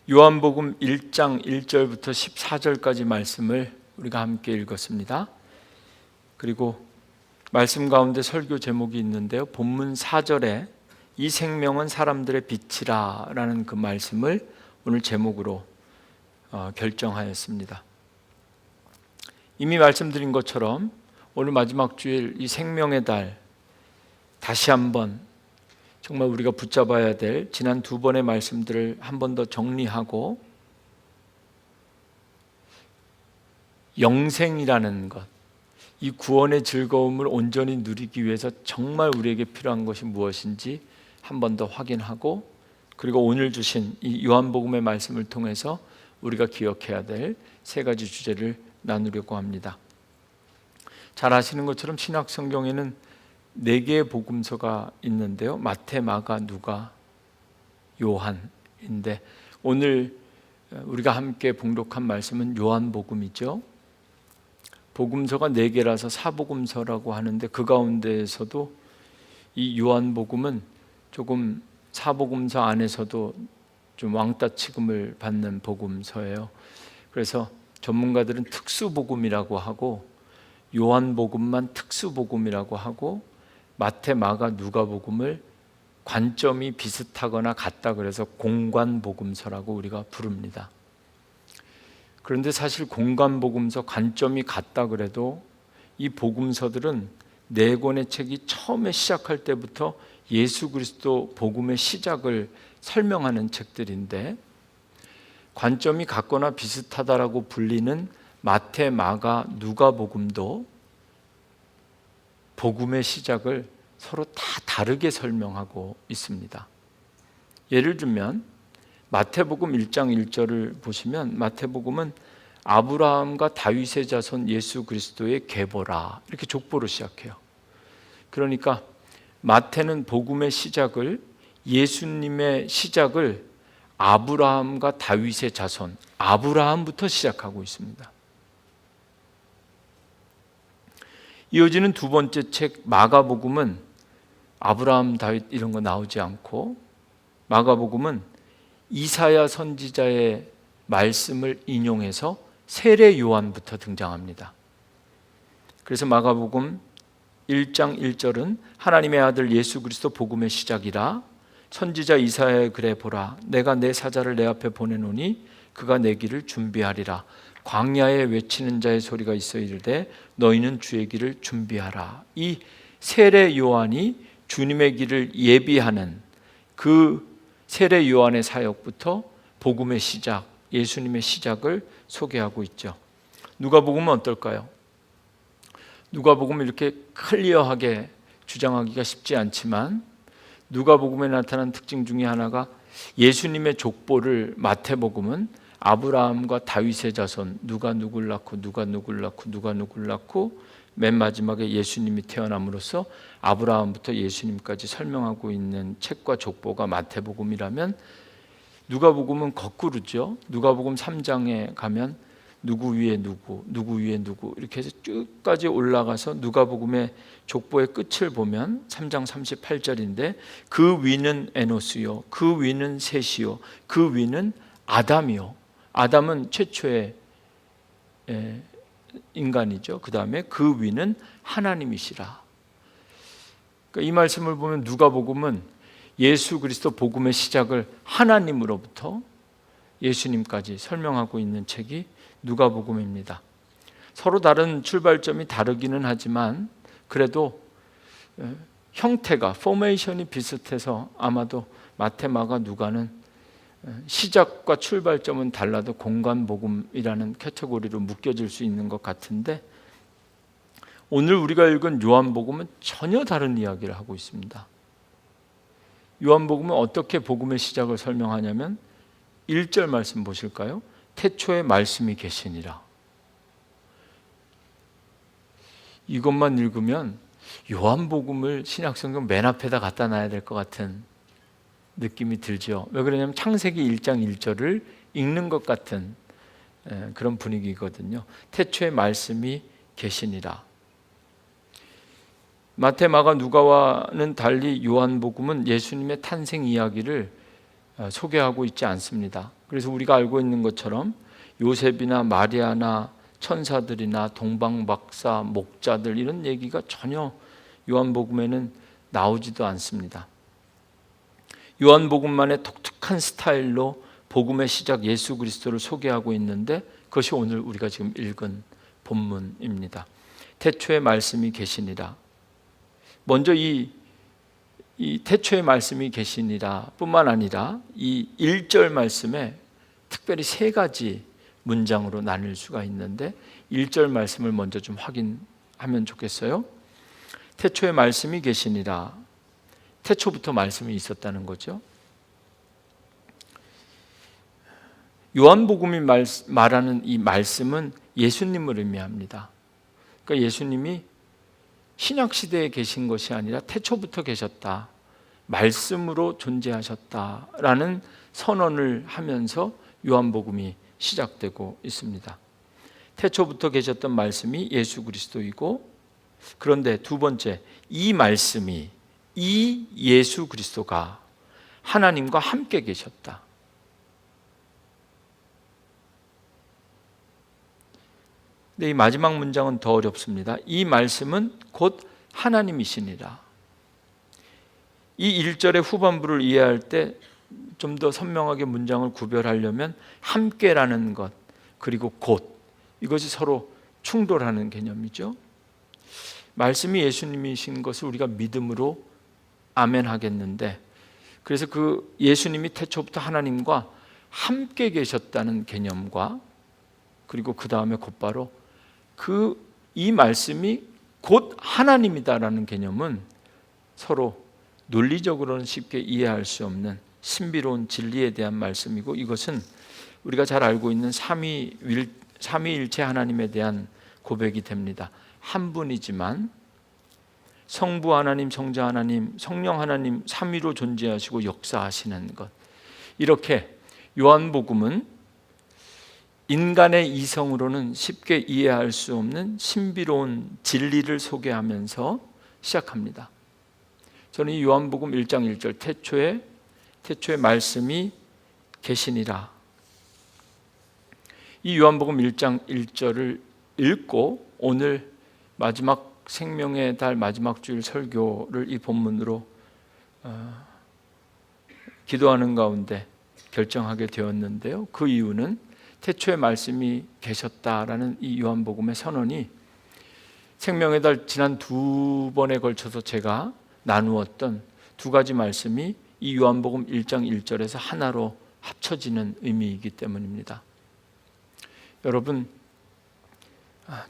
요한복음 1장 1절부터 14절까지 말씀을 우리가 함께 읽었습니다. 그리고 말씀 가운데 설교 제목이 있는데요, 본문 4절에 이 생명은 사람들의 빛이라 라는 그 말씀을 오늘 제목으로 결정하였습니다. 이미 말씀드린 것처럼 오늘 마지막 주일 이 생명의 달, 다시 한번 정말 우리가 붙잡아야 될 지난 두 번의 말씀들을 한 번 더 정리하고, 영생이라는 것, 이 구원의 즐거움을 온전히 누리기 위해서 정말 우리에게 필요한 것이 무엇인지 한 번 더 확인하고, 그리고 오늘 주신 이 요한복음의 말씀을 통해서 우리가 기억해야 될 세 가지 주제를 나누려고 합니다. 잘 아시는 것처럼 신약 성경에는 4개의 복음서가 있는데요, 마태, 마가, 누가, 요한인데 오늘 우리가 함께 봉독한 말씀은 요한복음이죠. 복음서가 4개라서 사복음서라고 하는데, 그 가운데에서도 이 요한복음은 조금 사복음서 안에서도 좀 왕따 취급을 받는 복음서예요. 그래서 전문가들은 특수복음이라고 하고, 요한복음만 특수복음이라고 하고, 마태, 마가, 누가복음을 관점이 비슷하거나 같다 그래서 공관복음서라고 우리가 부릅니다. 그런데 사실 공관복음서, 관점이 같다 그래도 이 복음서들은 4권의 책이 처음에 시작할 때부터 예수 그리스도 복음의 시작을 설명하는 책들인데, 관점이 같거나 비슷하다라고 불리는 마태, 마가, 누가복음도 복음의 시작을 서로 다 다르게 설명하고 있습니다. 예를 들면 마태복음 1장 1절을 보시면, 마태복음은 아브라함과 다윗의 자손 예수 그리스도의 계보라 이렇게 족보로 시작해요. 그러니까 마태는 복음의 시작을, 예수님의 시작을 아브라함과 다윗의 자손, 아브라함부터 시작하고 있습니다. 이어지는 두 번째 책 마가복음은 아브라함, 다윗 이런 거 나오지 않고, 마가복음은 이사야 선지자의 말씀을 인용해서 세례 요한부터 등장합니다. 그래서 마가복음 1장 1절은 하나님의 아들 예수 그리스도 복음의 시작이라, 선지자 이사야의 글에 보라, 내가 내 사자를 내 앞에 보내노니 그가 내 길을 준비하리라. 광야에 외치는 자의 소리가 있어 이르되 너희는 주의 길을 준비하라. 이 세례 요한이 주님의 길을 예비하는 그 세례 요한의 사역부터 복음의 시작, 예수님의 시작을 소개하고 있죠. 누가복음은 어떨까요? 누가복음은 이렇게 클리어하게 주장하기가 쉽지 않지만, 누가복음에 나타난 특징 중에 하나가 예수님의 족보를 마태복음은 아브라함과 다윗의 자손, 누가 누굴 낳고 누가 누굴 낳고 누가 누굴 낳고 맨 마지막에 예수님이 태어남으로써 아브라함부터 예수님까지 설명하고 있는 책과 족보가 마태복음이라면, 누가복음은 거꾸로죠. 누가복음 3장에 가면 누구 위에 누구, 누구 위에 누구 이렇게 해서 쭉까지 올라가서 누가복음의 족보의 끝을 보면 3장 38절인데, 그 위는 에노스요, 그 위는 셋이요, 그 위는 아담이요. 아담은 최초의 인간이죠. 그 다음에 그 위는 하나님이시라. 그러니까 이 말씀을 보면 누가복음은 예수 그리스도 복음의 시작을 하나님으로부터 예수님까지 설명하고 있는 책이 누가복음입니다. 서로 다른 출발점이 다르기는 하지만 그래도 형태가, 포메이션이 비슷해서 아마도 마태, 마가, 누가는 시작과 출발점은 달라도 공관복음이라는 카테고리로 묶여질 수 있는 것 같은데, 오늘 우리가 읽은 요한복음은 전혀 다른 이야기를 하고 있습니다. 요한복음은 어떻게 복음의 시작을 설명하냐면 1절 말씀 보실까요? 태초에 말씀이 계시니라. 이것만 읽으면 요한복음을 신약성경 맨 앞에다 갖다 놔야 될 것 같은 느낌이 들죠. 왜 그러냐면 창세기 1장 1절을 읽는 것 같은 그런 분위기거든요. 태초에 말씀이 계시니라. 마태, 마가, 누가와는 달리 요한복음은 예수님의 탄생 이야기를 소개하고 있지 않습니다. 그래서 우리가 알고 있는 것처럼 요셉이나 마리아나 천사들이나 동방박사, 목자들 이런 얘기가 전혀 요한복음에는 나오지도 않습니다. 요한복음만의 독특한 스타일로 복음의 시작 예수 그리스도를 소개하고 있는데 그것이 오늘 우리가 지금 읽은 본문입니다. 태초에 말씀이 계시니라. 먼저 이 태초에 말씀이 계시니라 뿐만 아니라 이 1절 말씀에 특별히 세 가지 문장으로 나눌 수가 있는데 1절 말씀을 먼저 좀 확인하면 좋겠어요. 태초에 말씀이 계시니라. 태초부터 말씀이 있었다는 거죠. 요한복음이 말하는 이 말씀은 예수님을 의미합니다. 그러니까 예수님이 신약시대에 계신 것이 아니라 태초부터 계셨다, 말씀으로 존재하셨다라는 선언을 하면서 요한복음이 시작되고 있습니다. 태초부터 계셨던 말씀이 예수 그리스도이고, 그런데 두 번째, 이 말씀이, 이 예수 그리스도가 하나님과 함께 계셨다. 근데 이 마지막 문장은 더 어렵습니다. 이 말씀은 곧 하나님이시니라. 이 1절의 후반부를 이해할 때 좀 더 선명하게 문장을 구별하려면 함께라는 것, 그리고 곧, 이것이 서로 충돌하는 개념이죠. 말씀이 예수님이신 것을 우리가 믿음으로 아멘 하겠는데, 그래서 그 예수님이 태초부터 하나님과 함께 계셨다는 개념과, 그리고 그 다음에 곧바로 이 말씀이 곧 하나님이다라는 개념은 서로 논리적으로는 쉽게 이해할 수 없는 신비로운 진리에 대한 말씀이고, 이것은 우리가 잘 알고 있는 삼위일체 하나님에 대한 고백이 됩니다. 한 분이지만 성부 하나님, 성자 하나님, 성령 하나님 삼위로 존재하시고 역사하시는 것. 이렇게 요한복음은 인간의 이성으로는 쉽게 이해할 수 없는 신비로운 진리를 소개하면서 시작합니다. 저는 이 요한복음 1장 1절 태초에 말씀이 계시니라, 이 요한복음 1장 1절을 읽고 오늘 마지막 생명의 달 마지막 주일 설교를 이 본문으로 기도하는 가운데 결정하게 되었는데요. 그 이유는 태초에 말씀이 계셨다라는 이 요한복음의 선언이 생명의 달 지난 두 번에 걸쳐서 제가 나누었던 두 가지 말씀이 이 요한복음 1장 1절에서 하나로 합쳐지는 의미이기 때문입니다. 여러분,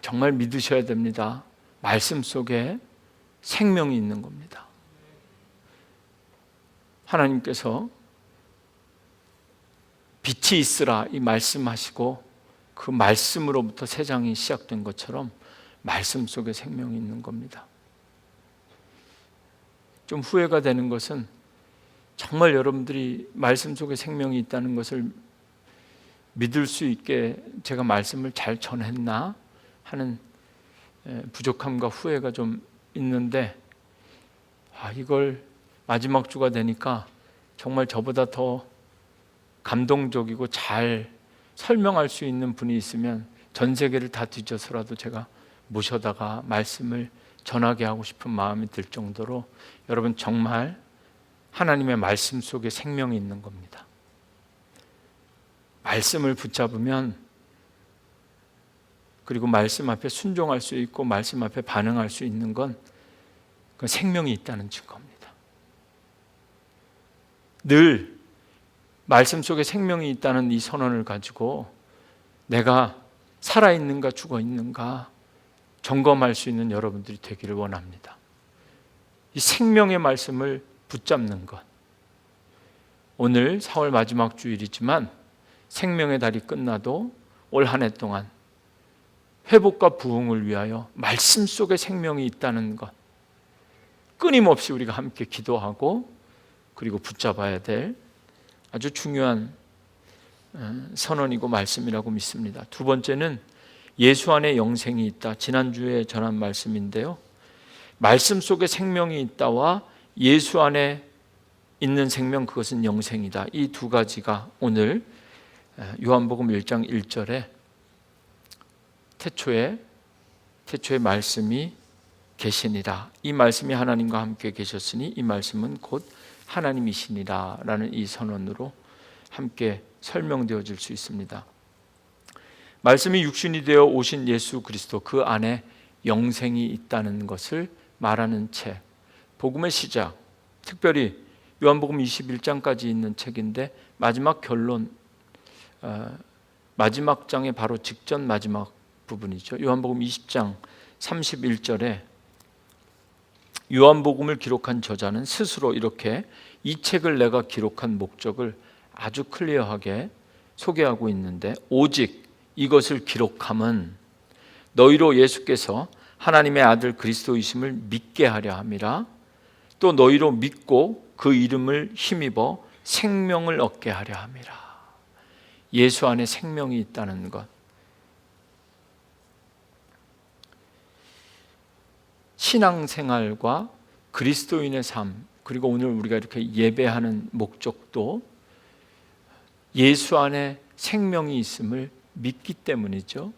정말 믿으셔야 됩니다. 말씀 속에 생명이 있는 겁니다. 하나님께서 빛이 있으라 이 말씀하시고 그 말씀으로부터 세상이 시작된 것처럼 말씀 속에 생명이 있는 겁니다. 좀 후회가 되는 것은 정말 여러분들이 말씀 속에 생명이 있다는 것을 믿을 수 있게 제가 말씀을 잘 전했나 하는 부족함과 후회가 좀 있는데, 이걸 마지막 주가 되니까 정말 저보다 더 감동적이고 잘 설명할 수 있는 분이 있으면 전 세계를 다 뒤져서라도 제가 모셔다가 말씀을 전하게 하고 싶은 마음이 들 정도로 여러분 정말 하나님의 말씀 속에 생명이 있는 겁니다. 말씀을 붙잡으면, 그리고 말씀 앞에 순종할 수 있고 말씀 앞에 반응할 수 있는 건 그 생명이 있다는 증거입니다. 늘 말씀 속에 생명이 있다는 이 선언을 가지고 내가 살아있는가 죽어있는가 점검할 수 있는 여러분들이 되기를 원합니다. 이 생명의 말씀을 붙잡는 것. 오늘 4월 마지막 주일이지만 생명의 달이 끝나도 올 한 해 동안 회복과 부흥을 위하여 말씀 속에 생명이 있다는 것, 끊임없이 우리가 함께 기도하고 그리고 붙잡아야 될 아주 중요한 선언이고 말씀이라고 믿습니다. 두 번째는 예수 안에 영생이 있다. 지난주에 전한 말씀인데요. 말씀 속에 생명이 있다와 예수 안에 있는 생명, 그것은 영생이다. 이 두 가지가 오늘 요한복음 1장 1절에 태초에 말씀이 계시니라. 이 말씀이 하나님과 함께 계셨으니 이 말씀은 곧 하나님이시니라 라는 이 선언으로 함께 설명되어질 수 있습니다. 말씀이 육신이 되어 오신 예수 그리스도, 그 안에 영생이 있다는 것을 말하는 책, 복음의 시작, 특별히 요한복음 21장까지 있는 책인데 마지막 결론, 마지막 장의 바로 직전 마지막 부분이죠. 요한복음 20장 31절에 요한복음을 기록한 저자는 스스로 이렇게 이 책을 내가 기록한 목적을 아주 클리어하게 소개하고 있는데, 오직 이것을 기록함은 너희로 예수께서 하나님의 아들 그리스도이심을 믿게 하려 함이라. 또 너희로 믿고 그 이름을 힘입어 생명을 얻게 하려 함이라. 예수 안에 생명이 있다는 것, 신앙생활과 그리스도인의 삶, 그리고 오늘 우리가 이렇게 예배하는 목적도 예수 안에 생명이 있음을 믿기 때문이죠.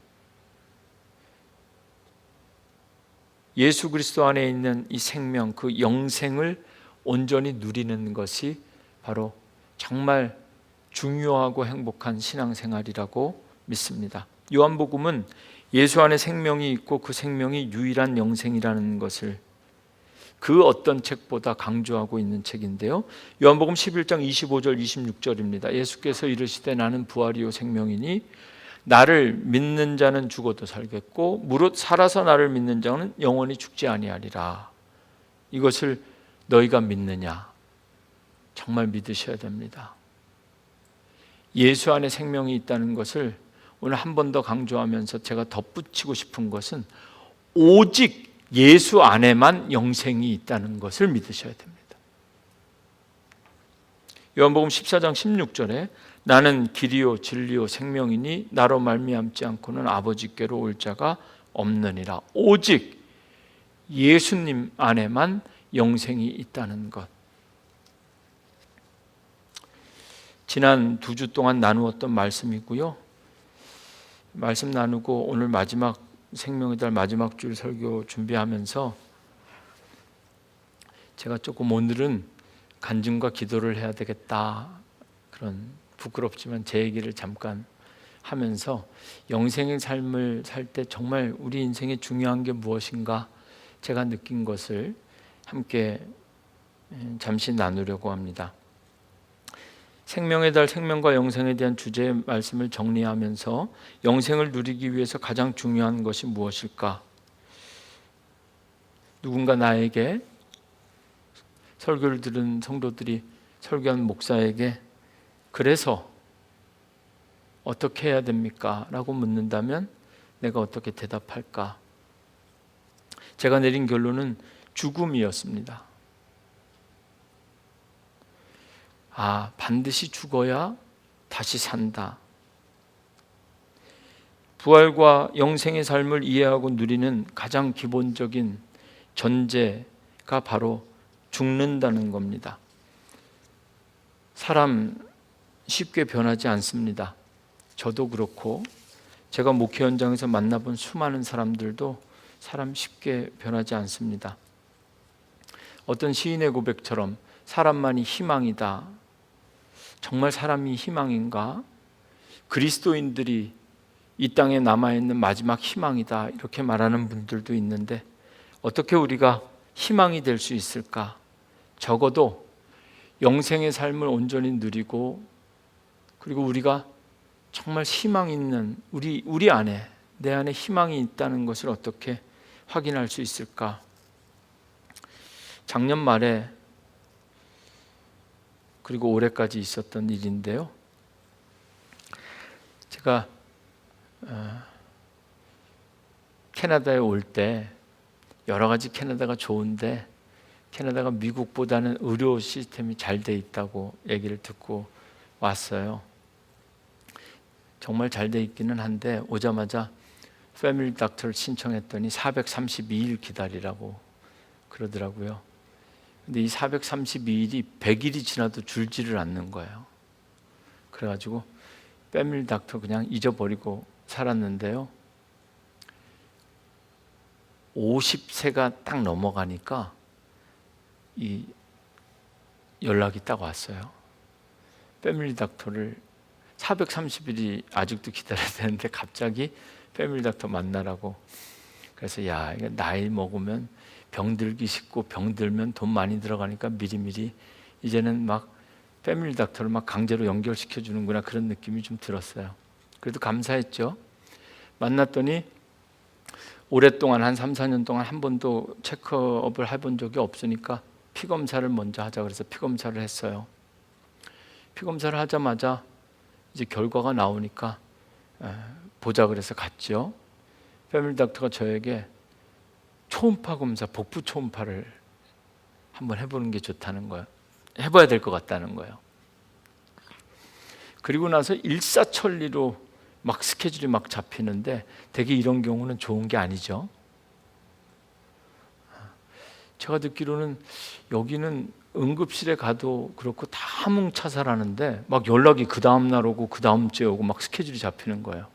예수 그리스도 안에 있는 이 생명, 그 영생을 온전히 누리는 것이 바로 정말 중요하고 행복한 신앙생활이라고 믿습니다. 요한복음은 예수 안에 생명이 있고 그 생명이 유일한 영생이라는 것을 그 어떤 책보다 강조하고 있는 책인데요. 요한복음 11장 25절 26절입니다. 예수께서 이르시되 나는 부활이요 생명이니 나를 믿는 자는 죽어도 살겠고 무릇 살아서 나를 믿는 자는 영원히 죽지 아니하리라. 이것을 너희가 믿느냐? 정말 믿으셔야 됩니다. 예수 안에 생명이 있다는 것을 오늘 한 번 더 강조하면서 제가 덧붙이고 싶은 것은 오직 예수 안에만 영생이 있다는 것을 믿으셔야 됩니다. 요한복음 14장 16절에 나는 길이요 진리요 생명이니 나로 말미암지 않고는 아버지께로 올 자가 없느니라. 오직 예수님 안에만 영생이 있다는 것. 지난 2주 동안 나누었던 말씀이고요. 말씀 나누고 오늘 마지막 생명의 달 마지막 줄 설교 준비하면서 제가 조금 오늘은 간증과 기도를 해야 되겠다, 그런 부끄럽지만 제 얘기를 잠깐 하면서 영생의 삶을 살 때 정말 우리 인생에 중요한 게 무엇인가 제가 느낀 것을 함께 잠시 나누려고 합니다. 생명의 달, 생명과 영생에 대한 주제의 말씀을 정리하면서 영생을 누리기 위해서 가장 중요한 것이 무엇일까? 누군가 나에게, 설교를 들은 성도들이 설교한 목사에게 그래서 어떻게 해야 됩니까? 라고 묻는다면 내가 어떻게 대답할까? 제가 내린 결론은 죽음이었습니다. 반드시 죽어야 다시 산다. 부활과 영생의 삶을 이해하고 누리는 가장 기본적인 전제가 바로 죽는다는 겁니다. 사람 쉽게 변하지 않습니다. 저도 그렇고 제가 목회 현장에서 만나본 수많은 사람들도 사람 쉽게 변하지 않습니다. 어떤 시인의 고백처럼 사람만이 희망이다. 정말 사람이 희망인가? 그리스도인들이 이 땅에 남아있는 마지막 희망이다, 이렇게 말하는 분들도 있는데 어떻게 우리가 희망이 될 수 있을까? 적어도 영생의 삶을 온전히 누리고, 그리고 우리가 정말 희망 있는 우리 안에, 내 안에 희망이 있다는 것을 어떻게 확인할 수 있을까? 작년 말에 그리고 올해까지 있었던 일인데요. 제가 캐나다에 올 때 여러 가지 캐나다가 좋은데 캐나다가 미국보다는 의료 시스템이 잘 돼 있다고 얘기를 듣고 왔어요. 정말 잘 돼 있기는 한데 오자마자 패밀리 닥터를 신청했더니 432일 기다리라고 그러더라고요. 근데 이 432일이 100일이 지나도 줄지를 않는 거예요. 그래가지고 패밀리 닥터 그냥 잊어버리고 살았는데요. 50세가 딱 넘어가니까 이 연락이 딱 왔어요. 패밀리 닥터를 430일이 아직도 기다려야 되는데 갑자기 패밀리 닥터 만나라고. 그래서 야, 이거 나이 먹으면 병들기 쉽고 병들면 돈 많이 들어가니까 미리미리 이제는 막 패밀리 닥터를 막 강제로 연결시켜 주는구나, 그런 느낌이 좀 들었어요. 그래도 감사했죠. 만났더니 오랫동안 한 3, 4년 동안 한 번도 체크업을 해본 적이 없으니까 피 검사를 먼저 하자 그래서 피 검사를 했어요. 피 검사를 하자마자 이제 결과가 나오니까 보자 그래서 갔죠. 패밀리 닥터가 저에게 초음파 검사, 복부 초음파를 한번 해보는 게 좋다는 거예요. 해봐야 될 것 같다는 거예요. 그리고 나서 일사천리로 막 스케줄이 막 잡히는데 되게 이런 경우는 좋은 게 아니죠. 제가 듣기로는 여기는 응급실에 가도 그렇고 다 함흥차사라는데 막 연락이 그 다음 날 오고 그 다음 주에 오고 막 스케줄이 잡히는 거예요.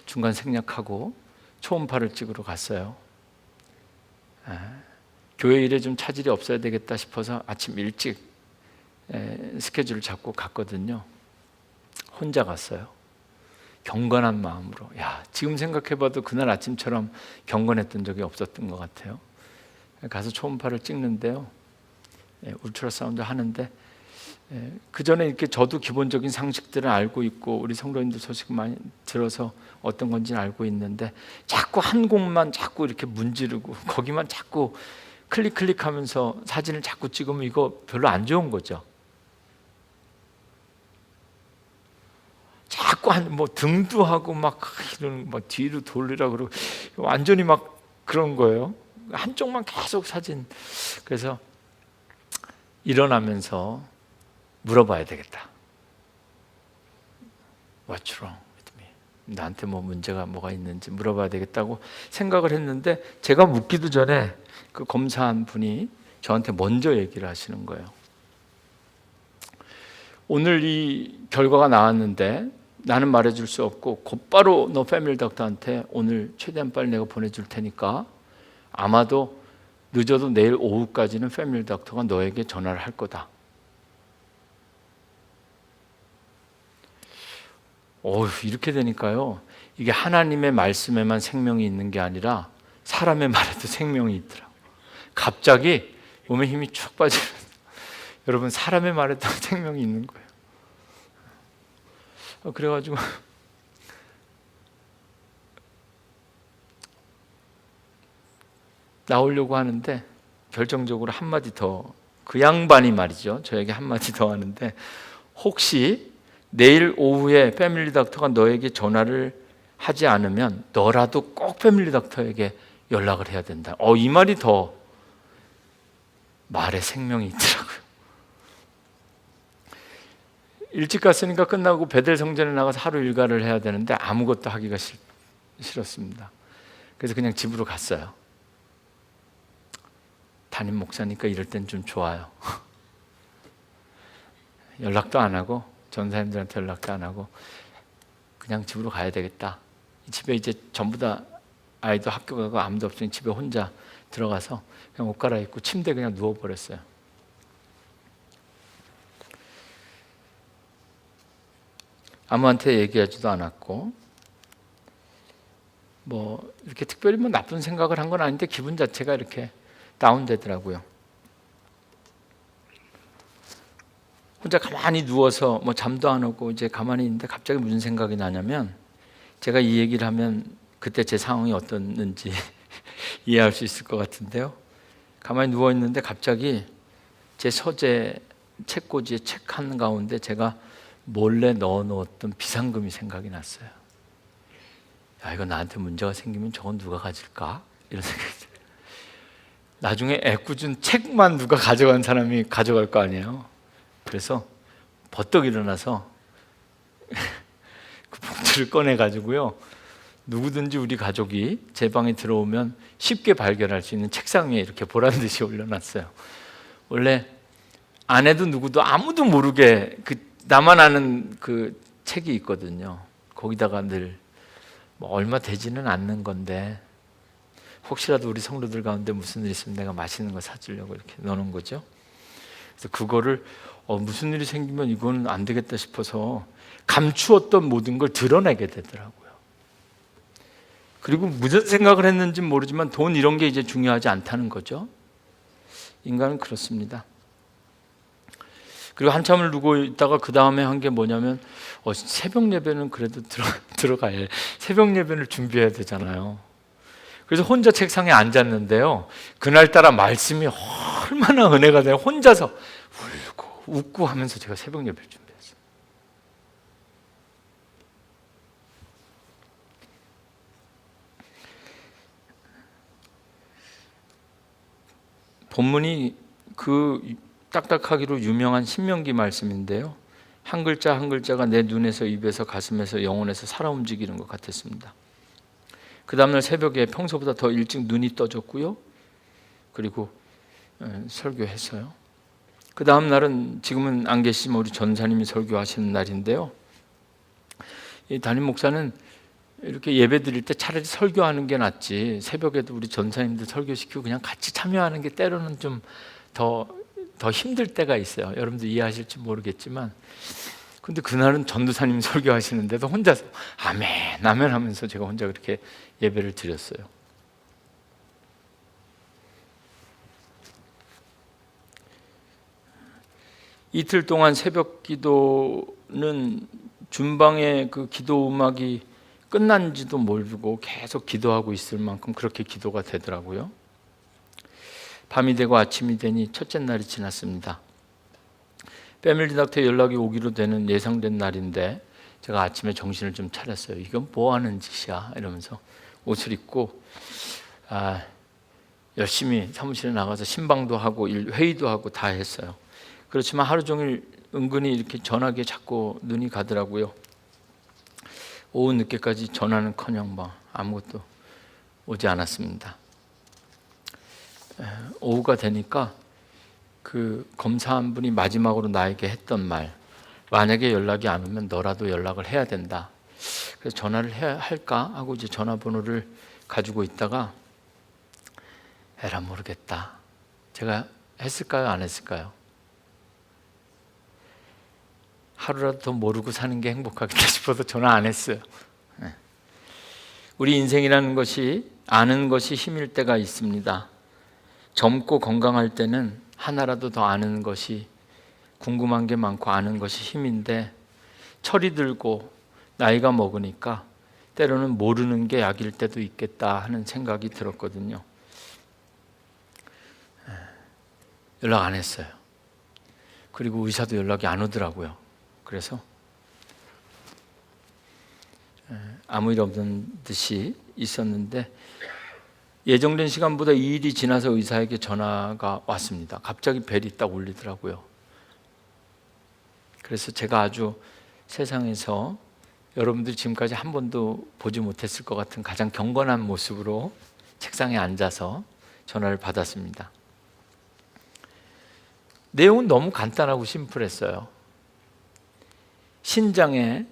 중간 생략하고 초음파를 찍으러 갔어요. 교회 일에 좀 차질이 없어야 되겠다 싶어서 아침 일찍 스케줄을 잡고 갔거든요. 혼자 갔어요. 경건한 마음으로. 야, 지금 생각해봐도 그날 아침처럼 경건했던 적이 없었던 것 같아요. 가서 초음파를 찍는데요. 울트라사운드 하는데 그 전에 이렇게 저도 기본적인 상식들은 알고 있고 우리 성도님들 소식 많이 들어서 어떤 건지는 알고 있는데 자꾸 한 곳만 자꾸 이렇게 문지르고 거기만 자꾸 클릭하면서 사진을 자꾸 찍으면 이거 별로 안 좋은 거죠. 자꾸 뭐 등도 하고 막 이런 막 뒤로 돌리라 그러고 완전히 막 그런 거예요. 한쪽만 계속 사진. 그래서 일어나면서 물어봐야 되겠다. What's wrong with me? 나한테 뭐 문제가 뭐가 있는지 물어봐야 되겠다고 생각을 했는데 제가 묻기도 전에 그 검사한 분이 저한테 먼저 얘기를 하시는 거예요. 오늘 이 결과가 나왔는데 나는 말해줄 수 없고 곧바로 너 패밀리 닥터한테 오늘 최대한 빨리 내가 보내줄 테니까 아마도 늦어도 내일 오후까지는 패밀리 닥터가 너에게 전화를 할 거다. 이렇게 되니까요. 이게 하나님의 말씀에만 생명이 있는 게 아니라 사람의 말에도 생명이 있더라고요. 갑자기 몸에 힘이 쭉 빠지는. 여러분, 사람의 말에도 생명이 있는 거예요. 그래가지고 나오려고 하는데 결정적으로 한마디 더, 그 양반이 말이죠, 저에게 한마디 더 하는데 혹시 내일 오후에 패밀리 닥터가 너에게 전화를 하지 않으면 너라도 꼭 패밀리 닥터에게 연락을 해야 된다. 이 말이 더 말에 생명이 있더라고요. 일찍 갔으니까 끝나고 베델 성전에 나가서 하루 일과를 해야 되는데 아무것도 하기가 싫었습니다. 그래서 그냥 집으로 갔어요. 담임 목사니까 이럴 땐 좀 좋아요. 연락도 안 하고 전사님들한테 연락도 안 하고 그냥 집으로 가야 되겠다. 집에 이제 전부 다 아이도 학교 가고 아무도 없으니 집에 혼자 들어가서 그냥 옷 갈아입고 침대에 그냥 누워버렸어요. 아무한테 얘기하지도 않았고 뭐 이렇게 특별히 뭐 나쁜 생각을 한 건 아닌데 기분 자체가 이렇게 다운되더라고요. 혼자 가만히 누워서 뭐 잠도 안 오고 이제 가만히 있는데 갑자기 무슨 생각이 나냐면 제가 이 얘기를 하면 그때 제 상황이 어땠는지 이해할 수 있을 것 같은데요. 가만히 누워 있는데 갑자기 제 서재 책꽂이에 책 한 가운데 제가 몰래 넣어놓았던 비상금이 생각이 났어요. 야, 이거 나한테 문제가 생기면 저건 누가 가질까? 이런 생각이 들어요. 나중에 애꿎은 책만 누가 가져간 사람이 가져갈 거 아니에요. 그래서 버떡 일어나서 그 봉투를 꺼내가지고요, 누구든지 우리 가족이 제 방에 들어오면 쉽게 발견할 수 있는 책상 위에 이렇게 보란 듯이 올려놨어요. 원래 아내도 누구도 아무도 모르게 나만 아는 그 책이 있거든요. 거기다가 늘 뭐 얼마 되지는 않는 건데 혹시라도 우리 성도들 가운데 무슨 일 있으면 내가 맛있는 거 사주려고 이렇게 넣는 거죠. 그래서 그거를 무슨 일이 생기면 이거는 안 되겠다 싶어서 감추었던 모든 걸 드러내게 되더라고요. 그리고 무슨 생각을 했는지 모르지만 돈 이런 게 이제 중요하지 않다는 거죠. 인간은 그렇습니다. 그리고 한참을 두고 있다가 그 다음에 한 게 뭐냐면 새벽 예배는 그래도 들어가야 새벽 예배를 준비해야 되잖아요. 그래서 혼자 책상에 앉았는데요, 그날따라 말씀이 얼마나 은혜가 돼요. 혼자서 울고 웃고 하면서 제가 새벽 예배를 준비했어요. 본문이 그 딱딱하기로 유명한 신명기 말씀인데요, 한 글자 한 글자가 내 눈에서 입에서 가슴에서 영혼에서 살아 움직이는 것 같았습니다. 그 다음날 새벽에 평소보다 더 일찍 눈이 떠졌고요, 그리고 설교했어요. 그 다음 날은 지금은 안 계시지만 우리 전사님이 설교하시는 날인데요, 이 담임 목사는 이렇게 예배 드릴 때 차라리 설교하는 게 낫지, 새벽에도 우리 전사님들 설교시키고 그냥 같이 참여하는 게 때로는 좀 더 힘들 때가 있어요. 여러분들 이해하실지 모르겠지만, 근데 그날은 전도사님 설교하시는데도 혼자서 아멘 아멘 하면서 제가 혼자 그렇게 예배를 드렸어요. 이틀 동안 새벽 기도는 준방의 그 기도 음악이 끝난지도 모르고 계속 기도하고 있을 만큼 그렇게 기도가 되더라고요. 밤이 되고 아침이 되니 첫째 날이 지났습니다. 패밀리 닥터에 연락이 오기로 되는 예상된 날인데 제가 아침에 정신을 좀 차렸어요. 이건 뭐 하는 짓이야 이러면서 옷을 입고 열심히 사무실에 나가서 신방도 하고 회의도 하고 다 했어요. 그렇지만 하루 종일 은근히 이렇게 전화기에 자꾸 눈이 가더라고요. 오후 늦게까지 전화는커녕 아무것도 오지 않았습니다. 오후가 되니까 그 검사한 분이 마지막으로 나에게 했던 말, 만약에 연락이 안 오면 너라도 연락을 해야 된다. 그래서 전화를 해야 할까 하고 이제 전화번호를 가지고 있다가 에라 모르겠다. 제가 했을까요? 안 했을까요? 하루라도 더 모르고 사는 게 행복하겠다 싶어서 전화 안 했어요. 우리 인생이라는 것이 아는 것이 힘일 때가 있습니다. 젊고 건강할 때는 하나라도 더 아는 것이, 궁금한 게 많고 아는 것이 힘인데, 철이 들고 나이가 먹으니까 때로는 모르는 게 약일 때도 있겠다 하는 생각이 들었거든요. 연락 안 했어요. 그리고 의사도 연락이 안 오더라고요. 그래서 아무 일 없는 듯이 있었는데 예정된 시간보다 2일이 지나서 의사에게 전화가 왔습니다. 갑자기 벨이 딱 울리더라고요. 그래서 제가 아주 세상에서 여러분들이 지금까지 한 번도 보지 못했을 것 같은 가장 경건한 모습으로 책상에 앉아서 전화를 받았습니다. 내용은 너무 간단하고 심플했어요. 신장에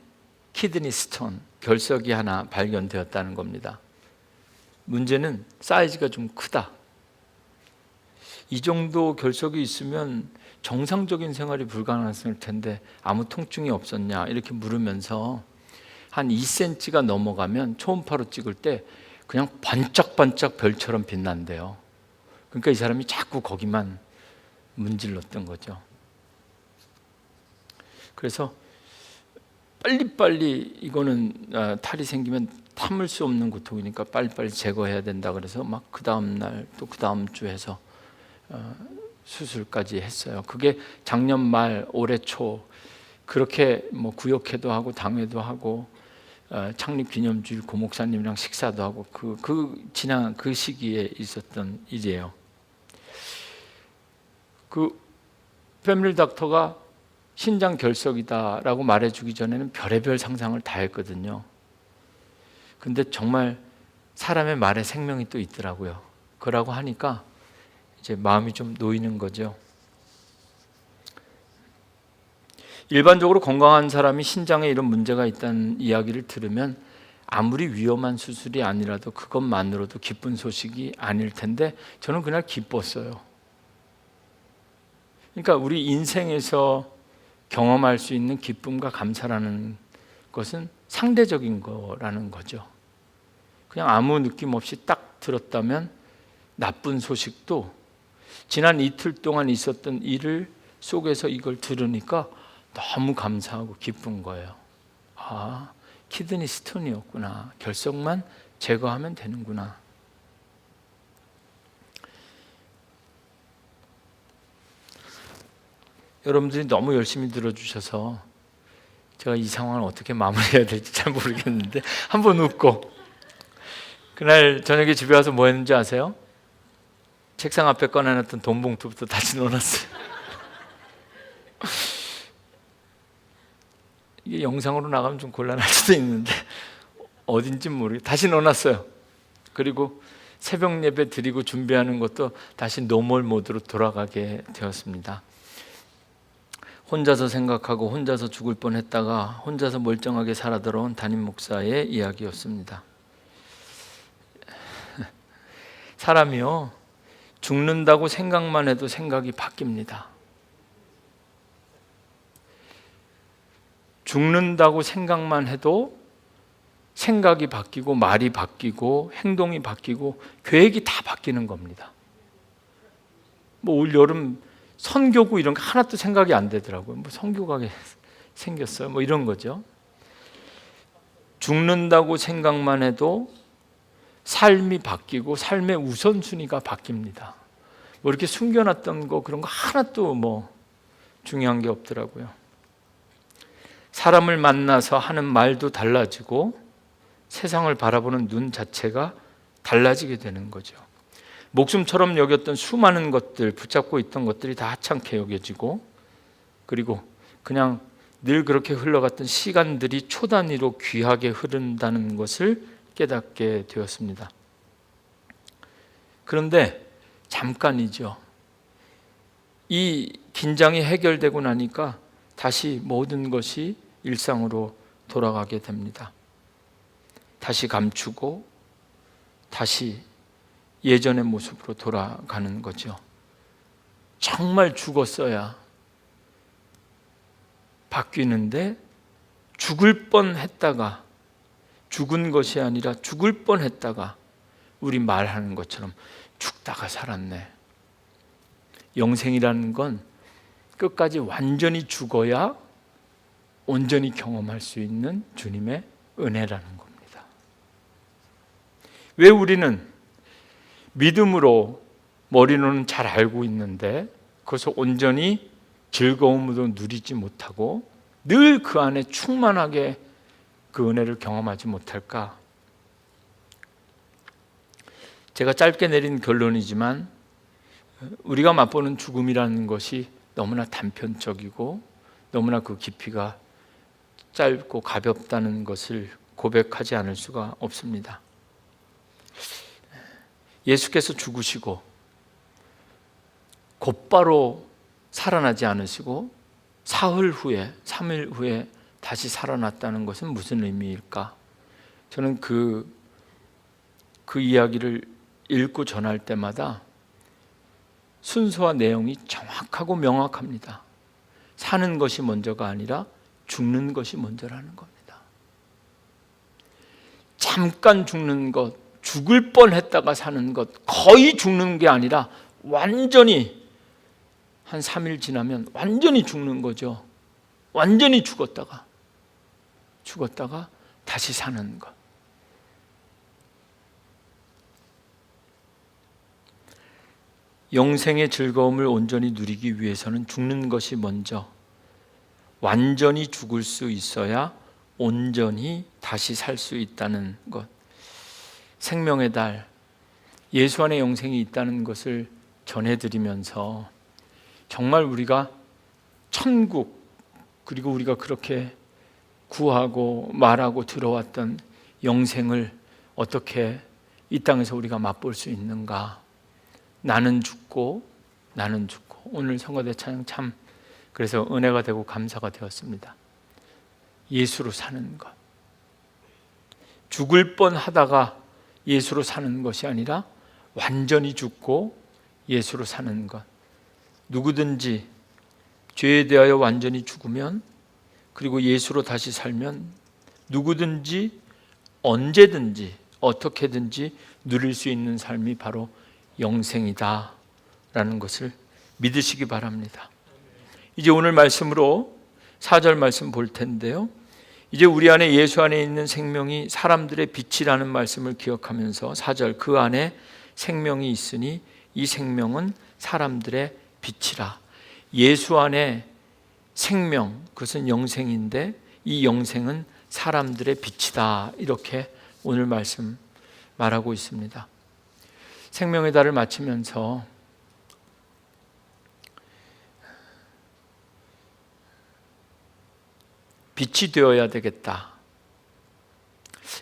키드니 스톤, 결석이 하나 발견되었다는 겁니다. 문제는 사이즈가 좀 크다. 이 정도 결석이 있으면 정상적인 생활이 불가능했을 텐데 아무 통증이 없었냐 이렇게 물으면서 한 2cm가 넘어가면 초음파로 찍을 때 그냥 반짝반짝 별처럼 빛난대요. 그러니까 이 사람이 자꾸 거기만 문질렀던 거죠. 그래서 빨리빨리 이거는 탈이 생기면 참을 수 없는 고통이니까 빨리빨리 제거해야 된다 그래서 막 그 다음 날 또 그 다음 주 해서 수술까지 했어요. 그게 작년 말 올해 초 그렇게 구역회도 하고 당회도 하고 창립기념주일 고목사님이랑 식사도 하고 지난 그 시기에 있었던 일이에요. 그 패밀리 닥터가 신장 결석이다라고 말해주기 전에는 별의별 상상을 다 했거든요. 근데 정말 사람의 말에 생명이 또 있더라고요. 그러고 하니까 이제 마음이 좀 놓이는 거죠. 일반적으로 건강한 사람이 신장에 이런 문제가 있다는 이야기를 들으면 아무리 위험한 수술이 아니라도 그것만으로도 기쁜 소식이 아닐 텐데 저는 그날 기뻤어요. 그러니까 우리 인생에서 경험할 수 있는 기쁨과 감사라는 것은 상대적인 거라는 거죠. 그냥 아무 느낌 없이 딱 들었다면 나쁜 소식도 지난 이틀 동안 있었던 일을 속에서 이걸 들으니까 너무 감사하고 기쁜 거예요. 아, 키드니 스톤이었구나. 결석만 제거하면 되는구나. 여러분들이 너무 열심히 들어주셔서 제가 이 상황을 어떻게 마무리해야 될지 잘 모르겠는데 한번 웃고, 그날 저녁에 집에 와서 뭐 했는지 아세요? 책상 앞에 꺼내놨던 돈 봉투부터 다시 넣어놨어요. 이게 영상으로 나가면 좀 곤란할 수도 있는데 어딘지 모르겠어요. 다시 넣어놨어요. 그리고 새벽 예배 드리고 준비하는 것도 다시 노멀 모드로 돌아가게 되었습니다. 혼자서 생각하고 혼자서 죽을 뻔했다가 혼자서 멀쩡하게 살아 들어온 담임 목사의 이야기였습니다. 사람이요, 죽는다고 생각만 해도 생각이 바뀝니다. 죽는다고 생각만 해도 생각이 바뀌고 말이 바뀌고 행동이 바뀌고 계획이 다 바뀌는 겁니다. 뭐 올 여름 선교구 이런 거 하나도 생각이 안 되더라고요. 뭐 선교 가게 생겼어요. 뭐 이런 거죠. 죽는다고 생각만 해도 삶이 바뀌고 삶의 우선순위가 바뀝니다. 뭐 이렇게 숨겨놨던 거 그런 거 하나도 뭐 중요한 게 없더라고요. 사람을 만나서 하는 말도 달라지고 세상을 바라보는 눈 자체가 달라지게 되는 거죠. 목숨처럼 여겼던 수많은 것들, 붙잡고 있던 것들이 다 하찮게 여겨지고, 그리고 그냥 늘 그렇게 흘러갔던 시간들이 초 단위로 귀하게 흐른다는 것을 깨닫게 되었습니다. 그런데 잠깐이죠. 이 긴장이 해결되고 나니까 다시 모든 것이 일상으로 돌아가게 됩니다. 다시 감추고 다시 예전의 모습으로 돌아가는 거죠. 정말 죽었어야 바뀌는데 죽을 뻔했다가 죽은 것이 아니라 죽을 뻔했다가 우리 말하는 것처럼 죽다가 살았네. 영생이라는 건 끝까지 완전히 죽어야 온전히 경험할 수 있는 주님의 은혜라는 겁니다. 왜 우리는 믿음으로 머리로는 잘 알고 있는데 그것을 온전히 즐거움으로 누리지 못하고 늘 그 안에 충만하게 그 은혜를 경험하지 못할까? 제가 짧게 내린 결론이지만 우리가 맛보는 죽음이라는 것이 너무나 단편적이고 너무나 그 깊이가 짧고 가볍다는 것을 고백하지 않을 수가 없습니다. 예수께서 죽으시고 곧바로 살아나지 않으시고 사흘 후에, 3일 후에 다시 살아났다는 것은 무슨 의미일까? 저는 그 이야기를 읽고 전할 때마다 순서와 내용이 정확하고 명확합니다. 사는 것이 먼저가 아니라 죽는 것이 먼저라는 겁니다. 잠깐 죽는 것, 죽을 뻔했다가 사는 것, 거의 죽는 게 아니라 완전히 한 3일 지나면 완전히 죽는 거죠. 완전히 죽었다가 다시 사는 것. 영생의 즐거움을 온전히 누리기 위해서는 죽는 것이 먼저, 완전히 죽을 수 있어야 온전히 다시 살 수 있다는 것. 생명의 달, 예수 안에 영생이 있다는 것을 전해드리면서 정말 우리가 천국, 그리고 우리가 그렇게 구하고 말하고 들어왔던 영생을 어떻게 이 땅에서 우리가 맛볼 수 있는가? 나는 죽고 오늘 성가대 찬양 참 그래서 은혜가 되고 감사가 되었습니다. 예수로 사는 것, 죽을 뻔하다가 예수로 사는 것이 아니라 완전히 죽고 예수로 사는 것. 누구든지 죄에 대하여 완전히 죽으면, 그리고 예수로 다시 살면 누구든지 언제든지 어떻게든지 누릴 수 있는 삶이 바로 영생이다 라는 것을 믿으시기 바랍니다. 이제 오늘 말씀으로 4절 말씀 볼 텐데요, 이제 우리 안에 예수 안에 있는 생명이 사람들의 빛이라는 말씀을 기억하면서 4절, 그 안에 생명이 있으니 이 생명은 사람들의 빛이라. 예수 안에 생명, 그것은 영생인데 이 영생은 사람들의 빛이다, 이렇게 오늘 말씀 말하고 있습니다. 생명의 달을 마치면서 빛이 되어야 되겠다.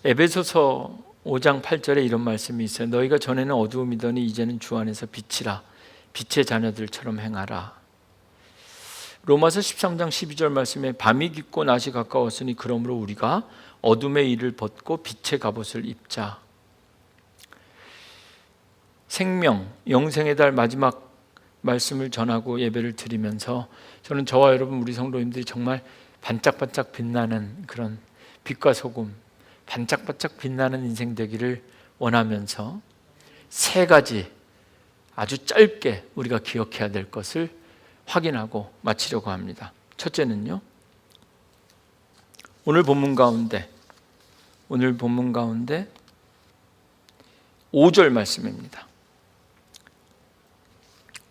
에베소서 5장 8절에 이런 말씀이 있어요. 너희가 전에는 어두움이더니 이제는 주 안에서 빛이라. 빛의 자녀들처럼 행하라. 로마서 13장 12절 말씀에 밤이 깊고 낮이 가까웠으니 그러므로 우리가 어둠의 일을 벗고 빛의 갑옷을 입자. 생명, 영생의 달 마지막 말씀을 전하고 예배를 드리면서 저는 저와 여러분 우리 성도님들이 정말 반짝반짝 빛나는 그런 빛과 소금, 반짝반짝 빛나는 인생 되기를 원하면서 세 가지 아주 짧게 우리가 기억해야 될 것을 확인하고 마치려고 합니다. 첫째는요, 오늘 본문 가운데 5절 말씀입니다.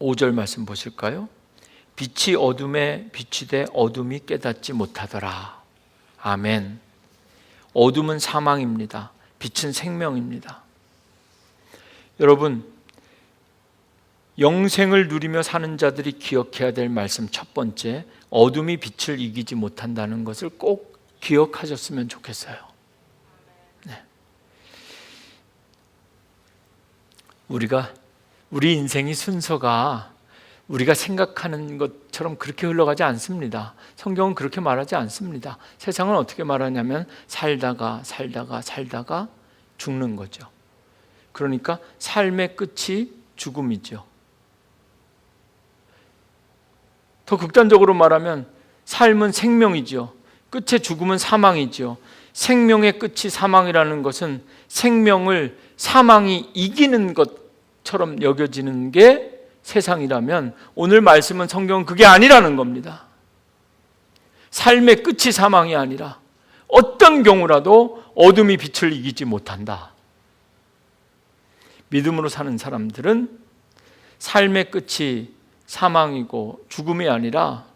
5절 말씀 보실까요? 빛이 어둠에 비치되 어둠이 깨닫지 못하더라. 아멘. 어둠은 사망입니다. 빛은 생명입니다. 여러분, 영생을 누리며 사는 자들이 기억해야 될 말씀 첫 번째, 어둠이 빛을 이기지 못한다는 것을 꼭 기억하셨으면 좋겠어요. 네. 우리 인생이 순서가 우리가 생각하는 것처럼 그렇게 흘러가지 않습니다. 성경은 그렇게 말하지 않습니다. 세상은 어떻게 말하냐면 살다가 죽는 거죠. 그러니까 삶의 끝이 죽음이죠. 더 극단적으로 말하면 삶은 생명이죠. 끝의 죽음은 사망이죠. 생명의 끝이 사망이라는 것은 생명을 사망이 이기는 것처럼 여겨지는 게 세상이라면 오늘 말씀은 성경은 그게 아니라는 겁니다. 삶의 끝이 사망이 아니라 어떤 경우라도 어둠이 빛을 이기지 못한다. 믿음으로 사는 사람들은 삶의 끝이 사망이고 죽음이 아니라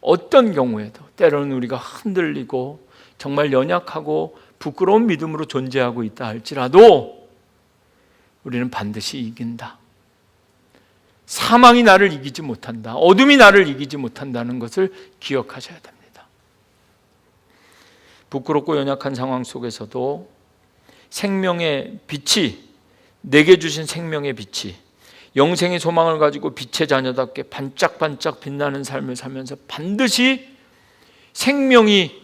어떤 경우에도 때로는 우리가 흔들리고 정말 연약하고 부끄러운 믿음으로 존재하고 있다 할지라도 우리는 반드시 이긴다. 사망이 나를 이기지 못한다. 어둠이 나를 이기지 못한다는 것을 기억하셔야 됩니다. 부끄럽고 연약한 상황 속에서도 생명의 빛이, 내게 주신 생명의 빛이, 영생의 소망을 가지고 빛의 자녀답게 반짝반짝 빛나는 삶을 살면서 반드시 생명이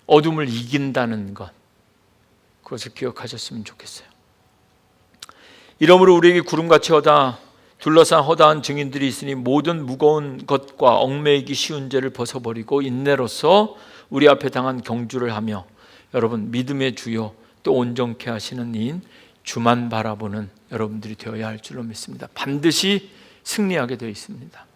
어둠을 이긴다는 것, 그것을 기억하셨으면 좋겠어요. 이러므로 우리에게 구름같이 둘러싼 허다한 증인들이 있으니 모든 무거운 것과 얽매이기 쉬운 죄를 벗어버리고 인내로서 우리 앞에 당한 경주를 하며, 여러분 믿음의 주요 또 온전케 하시는 이인 주만 바라보는 여러분들이 되어야 할 줄로 믿습니다. 반드시 승리하게 되어 있습니다.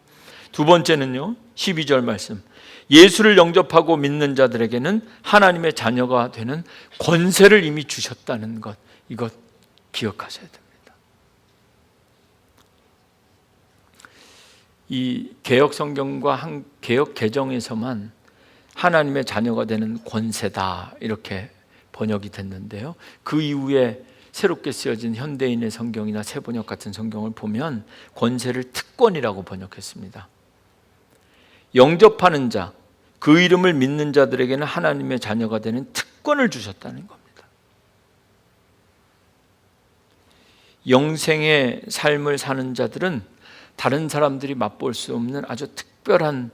두 번째는요, 12절 말씀, 예수를 영접하고 믿는 자들에게는 하나님의 자녀가 되는 권세를 이미 주셨다는 것, 이것 기억하셔야 됩니다. 이 개역 성경과 개역 개정에서만 하나님의 자녀가 되는 권세다 이렇게 번역이 됐는데요, 그 이후에 새롭게 쓰여진 현대인의 성경이나 새번역 같은 성경을 보면 권세를 특권이라고 번역했습니다. 영접하는 자, 그 이름을 믿는 자들에게는 하나님의 자녀가 되는 특권을 주셨다는 겁니다. 영생의 삶을 사는 자들은 다른 사람들이 맛볼 수 없는 아주 특별한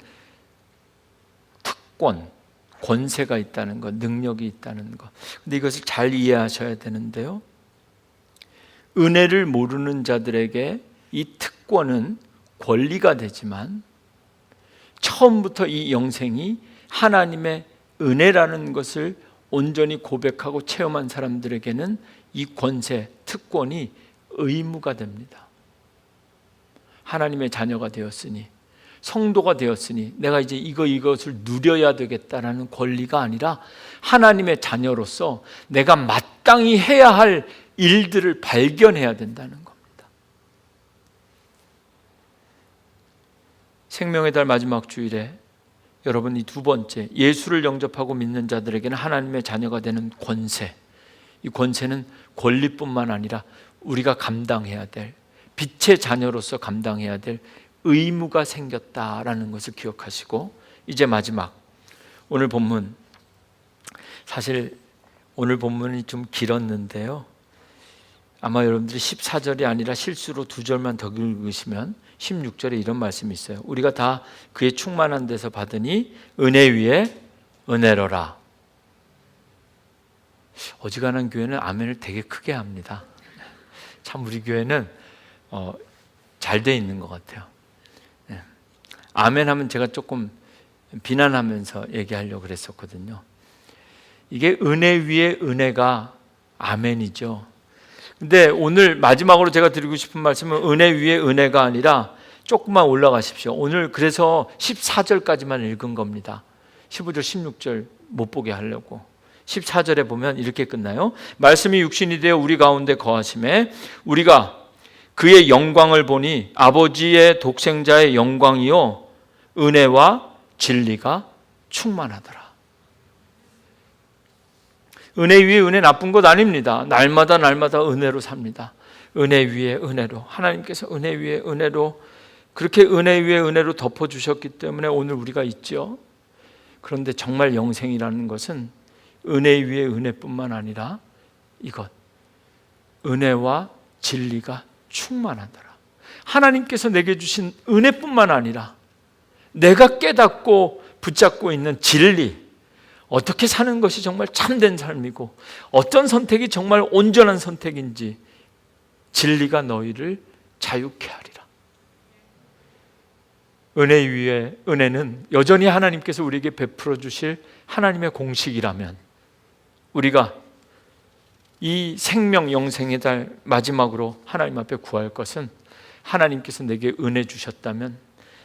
특권, 권세가 있다는 것, 능력이 있다는 것. 근데 이것을 잘 이해하셔야 되는데요, 은혜를 모르는 자들에게 이 특권은 권리가 되지만 처음부터 이 영생이 하나님의 은혜라는 것을 온전히 고백하고 체험한 사람들에게는 이 권세, 특권이 의무가 됩니다. 하나님의 자녀가 되었으니, 성도가 되었으니 내가 이제 이것을 누려야 되겠다라는 권리가 아니라 하나님의 자녀로서 내가 마땅히 해야 할 일들을 발견해야 된다는 겁니다. 생명의 달 마지막 주일에 여러분, 이 두 번째, 예수를 영접하고 믿는 자들에게는 하나님의 자녀가 되는 권세, 이 권세는 권리뿐만 아니라 우리가 감당해야 될, 빛의 자녀로서 감당해야 될 의무가 생겼다라는 것을 기억하시고, 이제 마지막, 오늘 본문, 사실 오늘 본문이 좀 길었는데요, 아마 여러분들이 14절이 아니라 실수로 2절만 더 읽으시면 16절에 이런 말씀이 있어요. 우리가 다 그의 충만한 데서 받으니 은혜 위에 은혜로라. 어지간한 교회는 아멘을 되게 크게 합니다. 참 우리 교회는 잘 돼 있는 것 같아요. 아멘 하면 제가 조금 비난하면서 얘기하려고 그랬었거든요. 이게 은혜 위에 은혜가 아멘이죠. 근데 오늘 마지막으로 제가 드리고 싶은 말씀은 은혜 위에 은혜가 아니라, 조금만 올라가십시오. 오늘 그래서 14절까지만 읽은 겁니다. 15절, 16절 못 보게 하려고. 14절에 보면 이렇게 끝나요. 말씀이 육신이 되어 우리 가운데 거하심에 우리가 그의 영광을 보니 아버지의 독생자의 영광이요 은혜와 진리가 충만하더라. 은혜 위에 은혜 나쁜 것 아닙니다. 날마다 은혜로 삽니다. 은혜 위에 은혜로, 하나님께서 은혜 위에 은혜로, 그렇게 은혜 위에 은혜로 덮어주셨기 때문에 오늘 우리가 있죠. 그런데 정말 영생이라는 것은 은혜 위에 은혜뿐만 아니라 이것, 은혜와 진리가 충만하더라. 하나님께서 내게 주신 은혜뿐만 아니라 내가 깨닫고 붙잡고 있는 진리, 어떻게 사는 것이 정말 참된 삶이고 어떤 선택이 정말 온전한 선택인지, 진리가 너희를 자유케 하리라. 은혜 위에 은혜는 여전히 하나님께서 우리에게 베풀어 주실 하나님의 공식이라면, 우리가 이 생명 영생의 달 마지막으로 하나님 앞에 구할 것은, 하나님께서 내게 은혜 주셨다면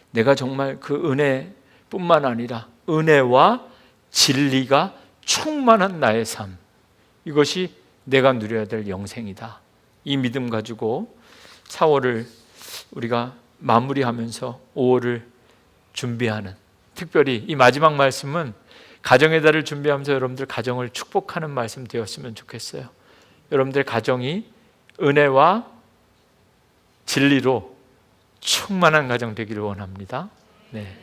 내가 정말 그 은혜뿐만 아니라 은혜와 진리가 충만한 나의 삶, 이것이 내가 누려야 될 영생이다. 이 믿음 가지고 4월을 우리가 마무리하면서 5월을 준비하는, 특별히 이 마지막 말씀은 가정의 달을 준비하면서 여러분들 가정을 축복하는 말씀 되었으면 좋겠어요. 여러분들 가정이 은혜와 진리로 충만한 가정 되기를 원합니다. 네.